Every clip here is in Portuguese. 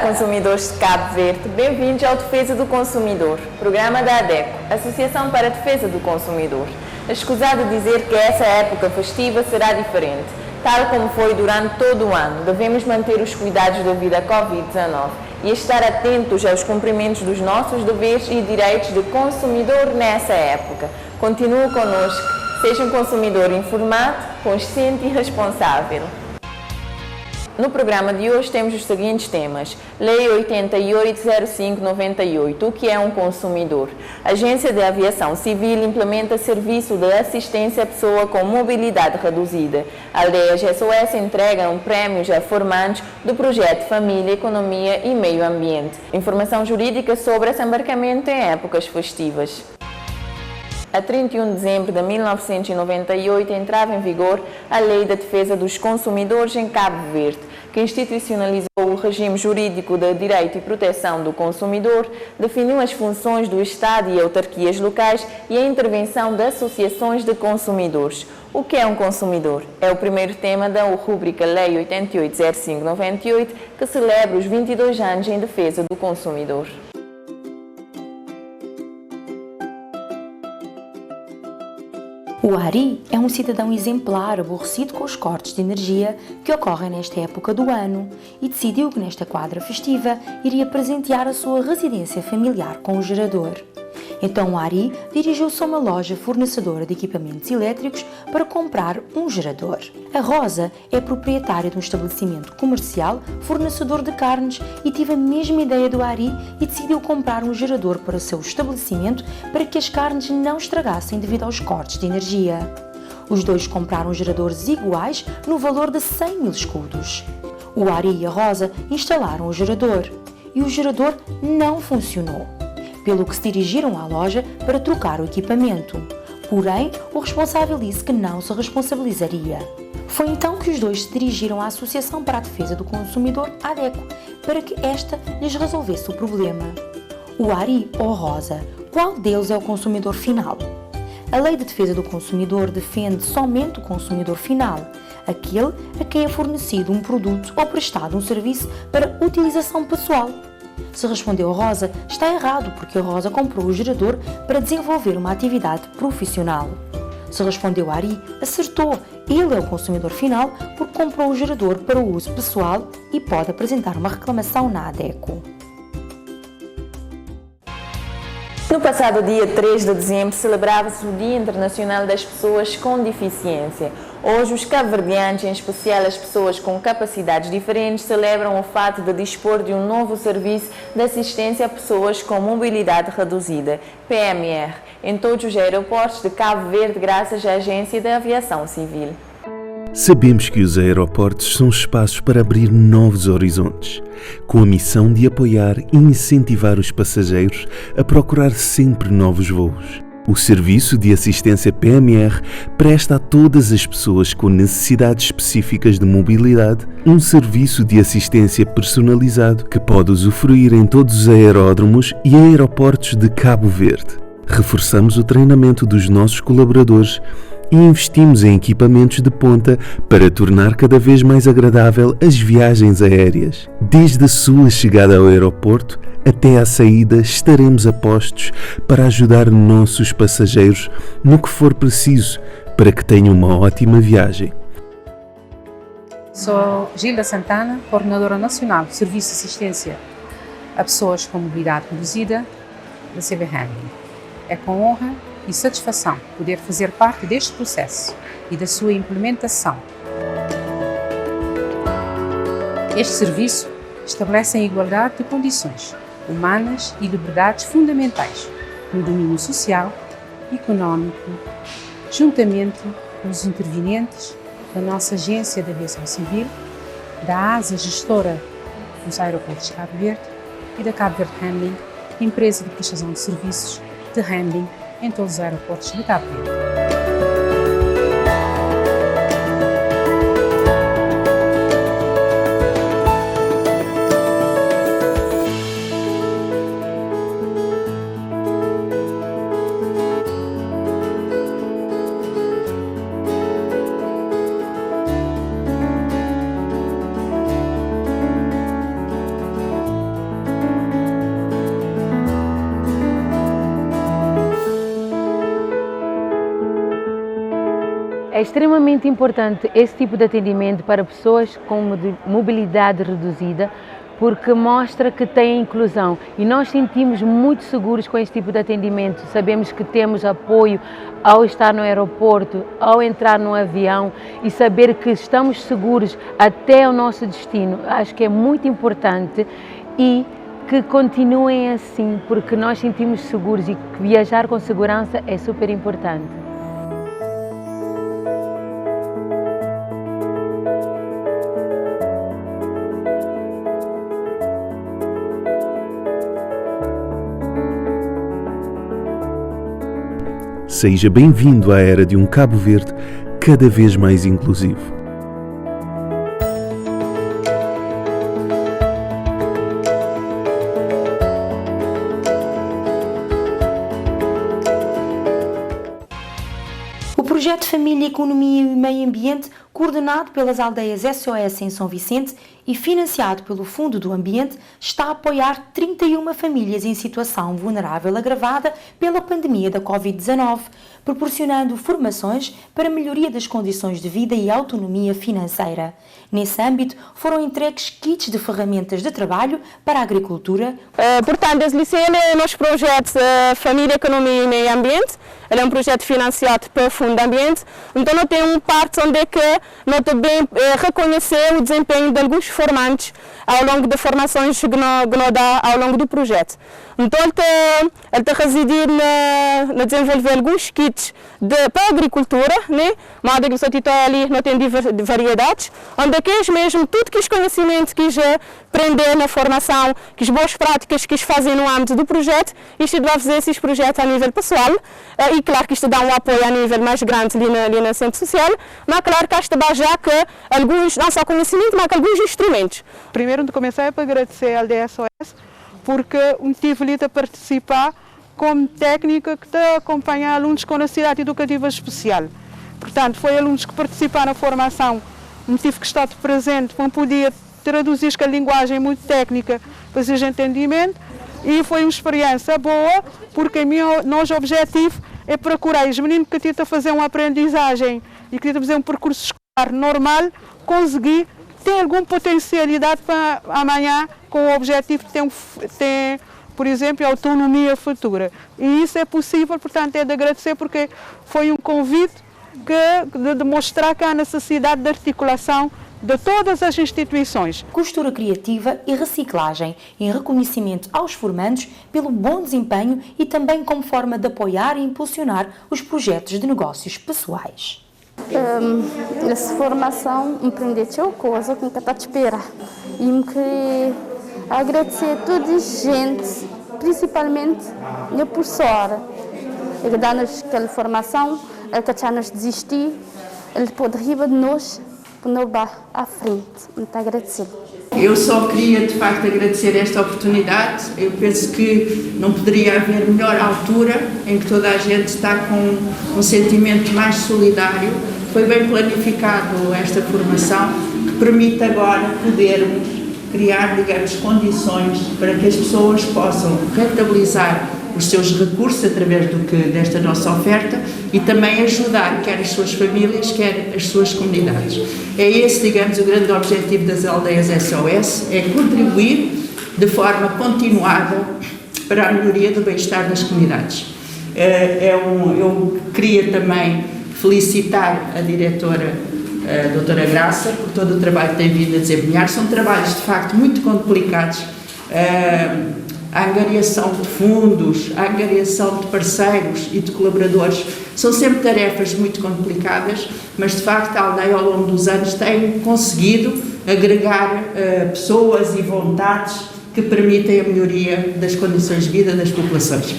consumidores de Cabo Verde, bem-vindos ao Defesa do Consumidor, programa da ADECO, Associação para a Defesa do Consumidor. Escusado dizer que essa época festiva será diferente, tal como foi durante todo o ano. Devemos manter os cuidados devido à Covid-19 e estar atentos aos cumprimentos dos nossos deveres e direitos de consumidor nessa época. Continue connosco, seja um consumidor informado, consciente e responsável. No programa de hoje temos os seguintes temas: Lei 8805/98, o que é um consumidor? A Agência de Aviação Civil implementa serviço de assistência à pessoa com mobilidade reduzida. Aldeias SOS entregam prémios a formandos do projeto Família, Economia e Meio Ambiente. Informação jurídica sobre assambarcamento em épocas festivas. A 31 de dezembro de 1998 entrava em vigor a Lei da Defesa dos Consumidores em Cabo Verde, que institucionalizou o regime jurídico de direito e proteção do consumidor, definiu as funções do Estado e autarquias locais e a intervenção de associações de consumidores. O que é um consumidor? É o primeiro tema da rúbrica Lei 8805/98, que celebra os 22 anos em defesa do consumidor. O Ari é um cidadão exemplar aborrecido com os cortes de energia que ocorrem nesta época do ano e decidiu que nesta quadra festiva iria presentear a sua residência familiar com um gerador. Então o Ari dirigiu-se a uma loja fornecedora de equipamentos elétricos para comprar um gerador. A Rosa é proprietária de um estabelecimento comercial fornecedor de carnes e teve a mesma ideia do Ari e decidiu comprar um gerador para o seu estabelecimento para que as carnes não estragassem devido aos cortes de energia. Os dois compraram geradores iguais no valor de 100 mil escudos. O Ari e a Rosa instalaram o gerador e o gerador não funcionou, pelo que se dirigiram à loja para trocar o equipamento. Porém, o responsável disse que não se responsabilizaria. Foi então que os dois se dirigiram à Associação para a Defesa do Consumidor, ADECO, para que esta lhes resolvesse o problema. O Ari ou a Rosa, qual deles é o consumidor final? A Lei de Defesa do Consumidor defende somente o consumidor final, aquele a quem é fornecido um produto ou prestado um serviço para utilização pessoal. Se respondeu a Rosa, está errado, porque a Rosa comprou o gerador para desenvolver uma atividade profissional. Se respondeu a Ari, acertou, ele é o consumidor final porque comprou o gerador para o uso pessoal e pode apresentar uma reclamação na ADECO. No passado dia 3 de dezembro celebrava-se o Dia Internacional das Pessoas com Deficiência. Hoje, os cabo-verdianos, em especial as pessoas com capacidades diferentes, celebram o fato de dispor de um novo serviço de assistência a pessoas com mobilidade reduzida, PMR, em todos os aeroportos de Cabo Verde, graças à Agência de Aviação Civil. Sabemos que os aeroportos são espaços para abrir novos horizontes, com a missão de apoiar e incentivar os passageiros a procurar sempre novos voos. O Serviço de Assistência PMR presta a todas as pessoas com necessidades específicas de mobilidade um serviço de assistência personalizado que pode usufruir em todos os aeródromos e aeroportos de Cabo Verde. Reforçamos o treinamento dos nossos colaboradores e investimos em equipamentos de ponta para tornar cada vez mais agradável as viagens aéreas. Desde a sua chegada ao aeroporto até à saída, estaremos a postos para ajudar nossos passageiros no que for preciso para que tenham uma ótima viagem. Sou Gilda Santana, coordenadora nacional de Serviço de Assistência a Pessoas com Mobilidade Reduzida da CB Handling. É com honra e satisfação poder fazer parte deste processo e da sua implementação. Este serviço estabelece a igualdade de condições humanas e liberdades fundamentais no domínio social e económico, juntamente com os intervenientes da nossa Agência de Aviação Civil, da ASA Gestora dos Aeroportos de Cabo Verde e da Cabo Verde Handling, empresa de prestação de serviços de handling em todos os aeroportos de Cabo Verde. É extremamente importante esse tipo de atendimento para pessoas com mobilidade reduzida, porque mostra que tem inclusão e nós sentimos muito seguros com esse tipo de atendimento. Sabemos que temos apoio ao estar no aeroporto, ao entrar no avião e saber que estamos seguros até o nosso destino. Acho que é muito importante e que continuem assim, porque nós sentimos seguros e que viajar com segurança é super importante. Seja bem-vindo à era de um Cabo Verde cada vez mais inclusivo. O projeto Família, Economia e Meio Ambiente, coordenado pelas aldeias SOS em São Vicente e financiado pelo Fundo do Ambiente, está a apoiar 31 famílias em situação vulnerável agravada pela pandemia da Covid-19, proporcionando formações para melhoria das condições de vida e autonomia financeira. Nesse âmbito, foram entregues kits de ferramentas de trabalho para a agricultura. Portanto, esse liceu é o nosso projeto Família, Economia e Meio Ambiente. Ele é um projeto financiado pelo Fundo do Ambiente. Então, nós temos uma parte onde é que nós também reconhecemos o desempenho de alguns formantes ao longo das formações que nós dá ao longo do projeto. Então, ele está a residir na desenvolver alguns kits para a agricultura, né? Mas a agricultura ali não tem variedades, onde quis mesmo tudo que os conhecimentos quis aprender na formação, que as boas práticas que fazem no âmbito do projeto, isto vai fazer esses projetos a nível pessoal, e claro que isto dá um apoio a nível mais grande ali no centro social, mas claro que isto dá já que alguns, não só conhecimento, mas alguns instrumentos. Primeiro, comecei para agradecer ao DSOS, porque tive ali a participar como técnica que está a acompanhar alunos com necessidade educativa especial. Portanto, foi alunos que participaram na formação, tive que estar presente, não podia traduzir com a linguagem muito técnica para esse entendimento, e foi uma experiência boa, porque o nosso objetivo é procurar os meninos que tentam fazer uma aprendizagem e que tentam fazer um percurso escolar normal, conseguir ter alguma potencialidade para amanhã, com o objetivo de ter, por exemplo, autonomia futura. E isso é possível, portanto, é de agradecer, porque foi um convite de demonstrar que há necessidade de articulação de todas as instituições. Costura criativa e reciclagem, em reconhecimento aos formandos pelo bom desempenho e também como forma de apoiar e impulsionar os projetos de negócios pessoais. Essa formação me aprendeu coisa que está a esperar e me queria agradecer a toda a gente, principalmente a professora, que dá-nos aquela formação, ele que já nos desistir, ele pode rir de nós para nos dar à frente. Muito agradecido. Eu só queria, de facto, agradecer esta oportunidade. Eu penso que não poderia haver melhor altura em que toda a gente está com um sentimento mais solidário. Foi bem planificado esta formação, que permite agora podermos criar, digamos, condições para que as pessoas possam rentabilizar os seus recursos através desta nossa oferta e também ajudar quer as suas famílias, quer as suas comunidades. É esse, digamos, o grande objetivo das aldeias SOS, é contribuir de forma continuada para a melhoria do bem-estar das comunidades. Eu queria também felicitar a diretora, a doutora Graça, por todo o trabalho que tem vindo a desempenhar. São trabalhos, de facto, muito complicados. A angariação de fundos, a angariação de parceiros e de colaboradores são sempre tarefas muito complicadas, mas de facto a aldeia ao longo dos anos tem conseguido agregar pessoas e vontades que permitem a melhoria das condições de vida das populações.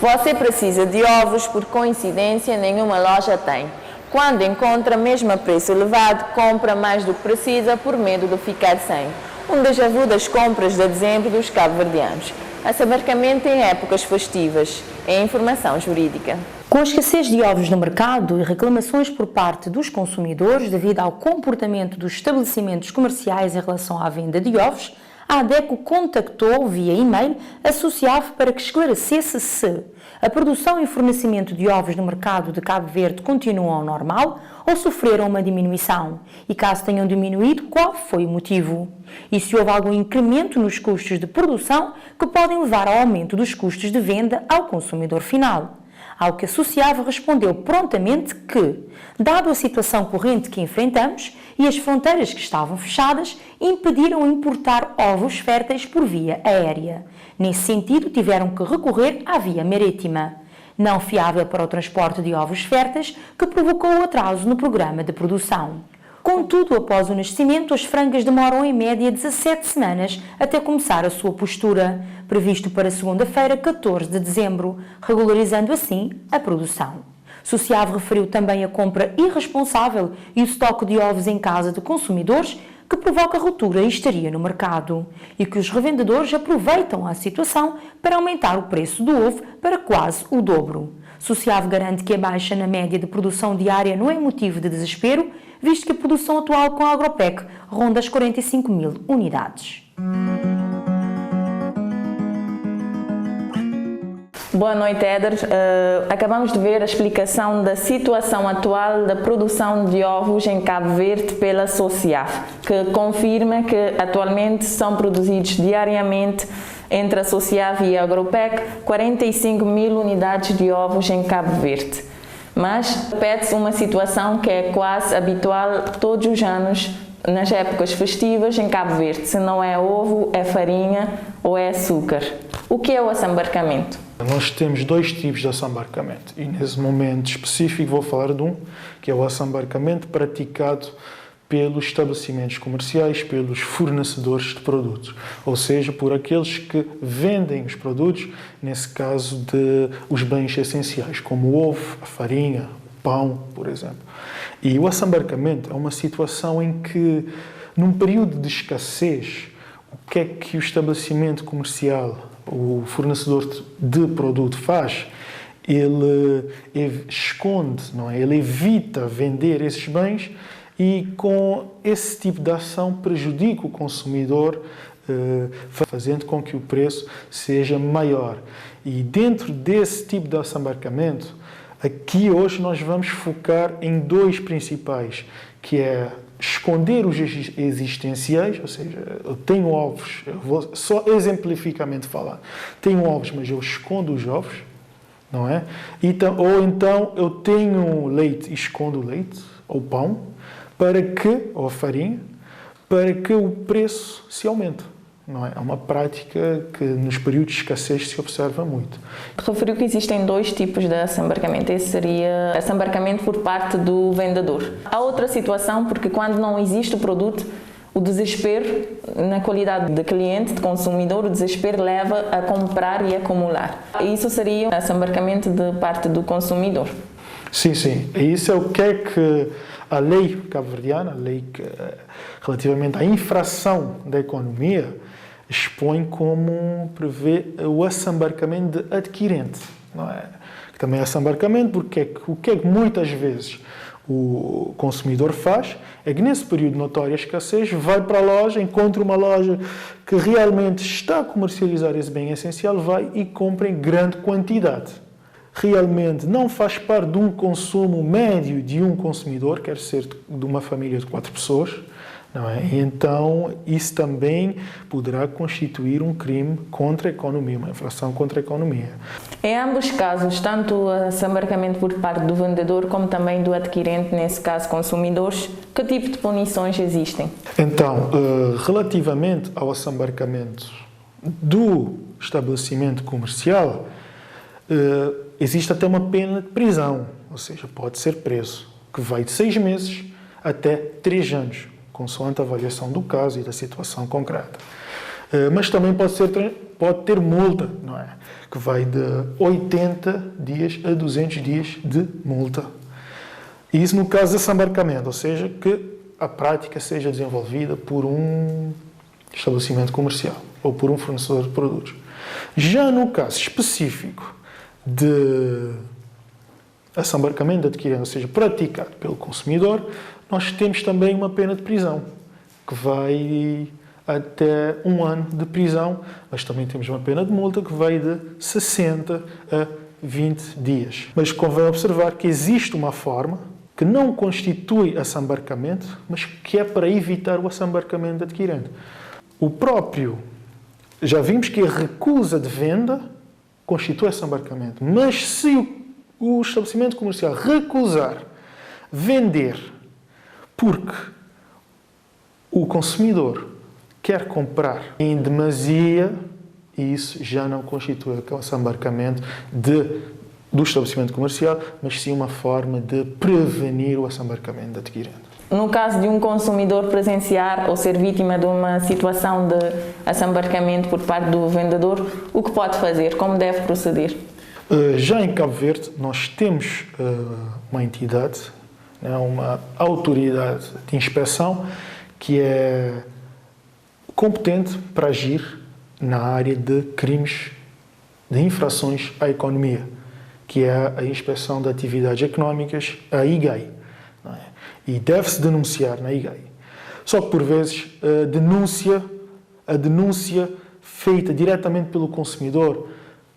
Você precisa de ovos, por coincidência nenhuma loja tem. Quando encontra mesmo a preço elevado, compra mais do que precisa por medo de ficar sem. Um déjà vu das compras de dezembro dos cabo-verdianos. Assabarcamento em épocas festivas. É informação jurídica. Com a escassez de ovos no mercado e reclamações por parte dos consumidores devido ao comportamento dos estabelecimentos comerciais em relação à venda de ovos, a ADECO contactou via e-mail a SOCIAV para que esclarecesse se a produção e fornecimento de ovos no mercado de Cabo Verde continuam ao normal ou sofreram uma diminuição e, caso tenham diminuído, qual foi o motivo? E se houve algum incremento nos custos de produção que podem levar ao aumento dos custos de venda ao consumidor final? Ao que a SOCIAV respondeu prontamente que, dado a situação corrente que enfrentamos e as fronteiras que estavam fechadas, impediram importar ovos férteis por via aérea. Nesse sentido, tiveram que recorrer à via marítima, não fiável para o transporte de ovos férteis, que provocou o atraso no programa de produção. Contudo, após o nascimento, as frangas demoram em média 17 semanas até começar a sua postura, previsto para segunda-feira, 14 de dezembro, regularizando assim a produção. SOCIAV referiu também a compra irresponsável e o estoque de ovos em casa de consumidores, que provoca ruptura e histeria no mercado, e que os revendedores aproveitam a situação para aumentar o preço do ovo para quase o dobro. SOCIAV garante que a baixa na média de produção diária não é motivo de desespero, visto que a produção atual com a Agropec ronda as 45 mil unidades. Boa noite, Éder. Acabamos de ver a explicação da situação atual da produção de ovos em Cabo Verde pela SOCIAV, que confirma que atualmente são produzidos diariamente entre a SOCIAV e a Agropec 45 mil unidades de ovos em Cabo Verde. Mas repete-se uma situação que é quase habitual todos os anos nas épocas festivas em Cabo Verde. Se não é ovo, é farinha ou é açúcar. O que é o assambarcamento? Nós temos dois tipos de assambarcamento e nesse momento específico vou falar de um, que é o assambarcamento praticado pelos estabelecimentos comerciais, pelos fornecedores de produtos, ou seja, por aqueles que vendem os produtos, nesse caso de os bens essenciais, como o ovo, a farinha, o pão, por exemplo. E o assambarcamento é uma situação em que, num período de escassez, o que é que o estabelecimento comercial, o fornecedor de produto faz? Ele esconde, não é? Ele evita vender esses bens e com esse tipo de ação prejudica o consumidor, fazendo com que o preço seja maior. E dentro desse tipo de assambarcamento, aqui hoje nós vamos focar em dois principais, que é esconder os existenciais, ou seja, eu tenho ovos, eu vou só exemplificamente falar, tenho ovos, mas eu escondo os ovos, não é? Ou então eu tenho leite e escondo o leite, ou pão, ou a farinha, para que o preço se aumente. Não é? É uma prática que nos períodos de escassez se observa muito. Referiu que existem dois tipos de assambarcamento. Esse seria assambarcamento por parte do vendedor. Há outra situação, porque quando não existe o produto, o desespero, na qualidade de cliente, de consumidor, o desespero leva a comprar e acumular. Isso seria assambarcamento de parte do consumidor. Sim, sim. E isso é o que é que a lei cabo-verdiana, a lei que, relativamente à infração da economia, expõe como prevê o assambarcamento de adquirente. Não é? Que também é assambarcamento, porque o que é que muitas vezes o consumidor faz é que nesse período de notória escassez vai para a loja, encontra uma loja que realmente está a comercializar esse bem essencial, vai e compra em grande quantidade. Realmente não faz parte de um consumo médio de um consumidor, quer ser de uma família de 4 pessoas, não é? Então, isso também poderá constituir um crime contra a economia, uma infração contra a economia. Em ambos os casos, tanto o assambarcamento por parte do vendedor como também do adquirente, nesse caso consumidores, que tipo de punições existem? Então, relativamente ao assambarcamento do estabelecimento comercial, existe até uma pena de prisão, ou seja, pode ser preso, que vai de 6 meses até 3 anos, consoante a avaliação do caso e da situação concreta. Mas também pode ter multa, não é? Que vai de 80 dias a 200 dias de multa. Isso no caso de assambarcamento, ou seja, que a prática seja desenvolvida por um estabelecimento comercial ou por um fornecedor de produtos. Já no caso específico de assambarcamento de adquirente, ou seja, praticado pelo consumidor, nós temos também uma pena de prisão, que vai até 1 ano de prisão, mas também temos uma pena de multa que vai de 60 a 20 dias. Mas convém observar que existe uma forma que não constitui assambarcamento, mas que é para evitar o assambarcamento do adquirente. O próprio, já vimos que a recusa de venda constitui assambarcamento, mas se o estabelecimento comercial recusar vender porque o consumidor quer comprar em demasia, isso já não constitui o assambarcamento do estabelecimento comercial, mas sim uma forma de prevenir o assambarcamento do adquirente. No caso de um consumidor presenciar ou ser vítima de uma situação de assambarcamento por parte do vendedor, o que pode fazer? Como deve proceder? Já em Cabo Verde, nós temos uma entidade, uma autoridade de inspeção que é competente para agir na área de crimes, de infrações à economia, que é a Inspeção de Atividades Económicas, a IGAI. E deve-se denunciar na IGAI. Só que, por vezes, a denúncia feita diretamente pelo consumidor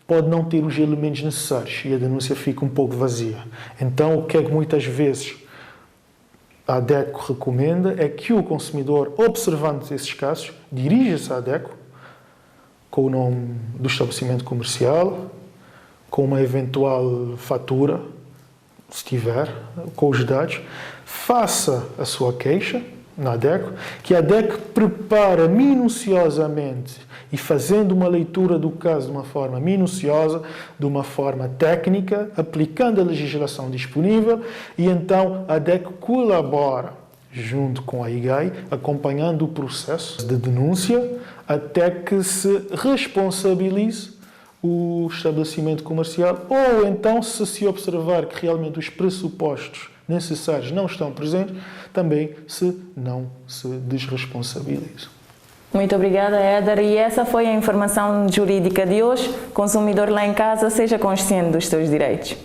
pode não ter os elementos necessários e a denúncia fica um pouco vazia. Então, o que é que muitas vezes a ADECO recomenda é que o consumidor, observando esses casos, dirija-se à ADECO com o nome do estabelecimento comercial, com uma eventual fatura, se tiver, com os dados, faça a sua queixa na ADECO, que a ADECO prepara minuciosamente e fazendo uma leitura do caso de uma forma minuciosa, de uma forma técnica, aplicando a legislação disponível, e então a ADECO colabora junto com a IGAI, acompanhando o processo de denúncia até que se responsabilize o estabelecimento comercial, ou então, se observar que realmente os pressupostos necessários não estão presentes, também não se desresponsabilize. Muito obrigada, Éder. E essa foi a informação jurídica de hoje. Consumidor lá em casa, seja consciente dos seus direitos.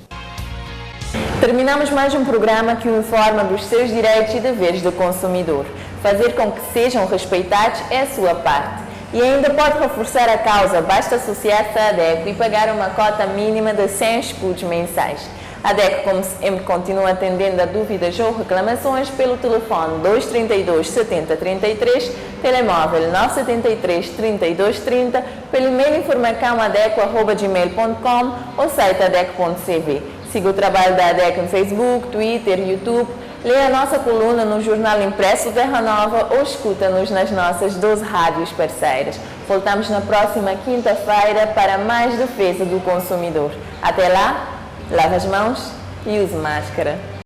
Terminamos mais um programa que o informa dos seus direitos e deveres do consumidor. Fazer com que sejam respeitados é a sua parte. E ainda pode reforçar a causa, basta associar-se à ADECO e pagar uma cota mínima de 100 escudos mensais. A ADECO, como sempre, continua atendendo a dúvidas ou reclamações pelo telefone 232 70 33, telemóvel 973 32 30, pelo e-mail informacãoadeco@gmail.com ou site adeco.cv. Siga o trabalho da ADECO no Facebook, Twitter, YouTube. Leia a nossa coluna no jornal impresso Terra Nova ou escuta-nos nas nossas 12 rádios parceiras. Voltamos na próxima quinta-feira para mais defesa do consumidor. Até lá, lave as mãos e use máscara.